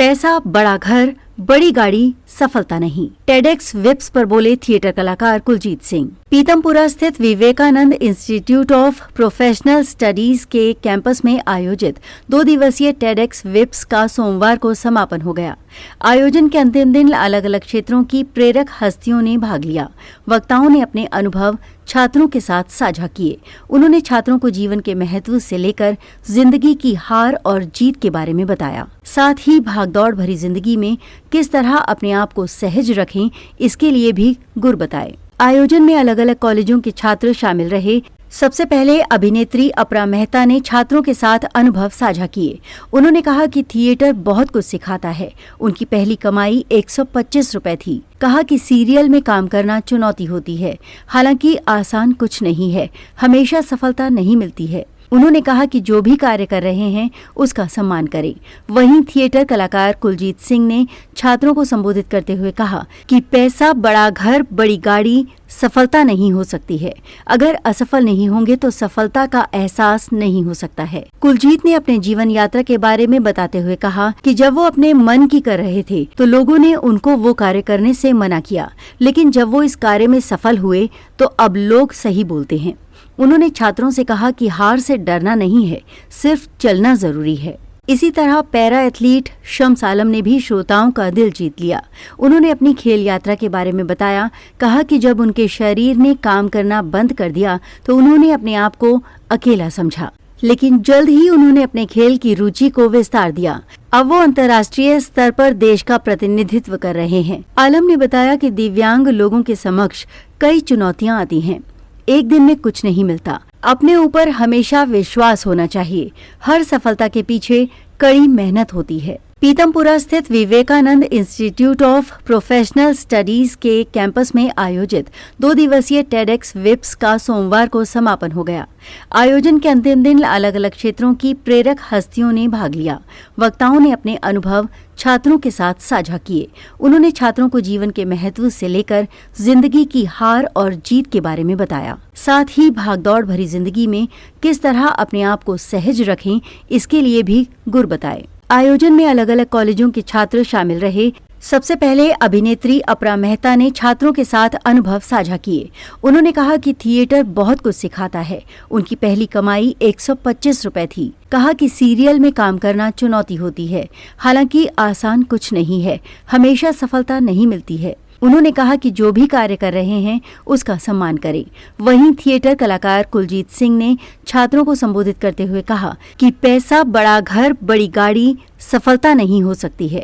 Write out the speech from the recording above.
पैसा, बड़ा घर, बड़ी गाड़ी, सफलता नहीं। टेडेक्स विप्स पर बोले थिएटर कलाकार कुलजीत सिंह। पीतमपुरा स्थित Vivekananda institute of professional studies के कैंपस में आयोजित 2 दिवसीय टेडेक्स विप्स का सोमवार को समापन हो गया। आयोजन के अंतिम दिन अलग अलग क्षेत्रों की प्रेरक हस्तियों ने भाग लिया। वक्ताओं ने अपने अनुभव छात्रों के साथ साझा किए। उन्होंने छात्रों को जीवन के महत्व से लेकर जिंदगी की हार और जीत के बारे में बताया। साथ ही भागदौड़ भरी जिंदगी में किस तरह अपने आप को सहज रखें, इसके लिए भी गुर बताए। आयोजन में अलग अलग कॉलेजों के छात्र शामिल रहे। सबसे पहले अभिनेत्री अपरा मेहता ने छात्रों के साथ अनुभव साझा किए। उन्होंने कहा कि थिएटर बहुत कुछ सिखाता है। उनकी पहली कमाई 125 रुपए थी। कहा कि सीरियल में काम करना चुनौती होती है, हालांकि आसान कुछ नहीं है, हमेशा सफलता नहीं मिलती है। उन्होंने कहा कि जो भी कार्य कर रहे हैं उसका सम्मान करें। वहीं थिएटर कलाकार कुलजीत सिंह ने छात्रों को संबोधित करते हुए कहा कि पैसा, बड़ा घर, बड़ी गाड़ी सफलता नहीं हो सकती है। अगर असफल नहीं होंगे तो सफलता का एहसास नहीं हो सकता है। कुलजीत ने अपने जीवन यात्रा के बारे में बताते हुए कहा कि जब वो अपने मन की कर रहे थे तो लोगों ने उनको वो कार्य करने से मना किया, लेकिन जब वो इस कार्य में सफल हुए तो अब लोग सही बोलते हैं। उन्होंने छात्रों से कहा कि हार से डरना नहीं है, सिर्फ चलना जरूरी है। इसी तरह पैरा एथलीट शम्स आलम ने भी श्रोताओं का दिल जीत लिया। उन्होंने अपनी खेल यात्रा के बारे में बताया। कहा कि जब उनके शरीर ने काम करना बंद कर दिया तो उन्होंने अपने आप को अकेला समझा, लेकिन जल्द ही उन्होंने अपने खेल की रुचि को विस्तार दिया। अब वो अंतर्राष्ट्रीय स्तर पर देश का प्रतिनिधित्व कर रहे हैं। आलम ने बताया कि दिव्यांग लोगों के समक्ष कई चुनौतियां आती हैं। एक दिन में कुछ नहीं मिलता। अपने ऊपर हमेशा विश्वास होना चाहिए। हर सफलता के पीछे कड़ी मेहनत होती है। पीतमपुरा स्थित Vivekananda institute of professional studies के कैंपस में आयोजित 2 दिवसीय टेडेक्स विप्स का सोमवार को समापन हो गया। आयोजन के अंतिम दिन अलग अलग क्षेत्रों की प्रेरक हस्तियों ने भाग लिया। वक्ताओं ने अपने अनुभव छात्रों के साथ साझा किए। उन्होंने छात्रों को जीवन के महत्व से लेकर जिंदगी की हार और जीत के बारे में बताया। साथ ही भागदौड़ भरी जिंदगी में किस तरह अपने आप को सहज रखें, इसके लिए भी गुर बताए। आयोजन में अलग अलग कॉलेजों के छात्र शामिल रहे। सबसे पहले अभिनेत्री अपरा मेहता ने छात्रों के साथ अनुभव साझा किए। उन्होंने कहा कि थिएटर बहुत कुछ सिखाता है। उनकी पहली कमाई 125 रुपए थी। कहा कि सीरियल में काम करना चुनौती होती है, हालांकि आसान कुछ नहीं है, हमेशा सफलता नहीं मिलती है। उन्होंने कहा कि जो भी कार्य कर रहे हैं उसका सम्मान करें। वहीं थिएटर कलाकार कुलजीत सिंह ने छात्रों को संबोधित करते हुए कहा कि पैसा, बड़ा घर, बड़ी गाड़ी सफलता नहीं हो सकती है।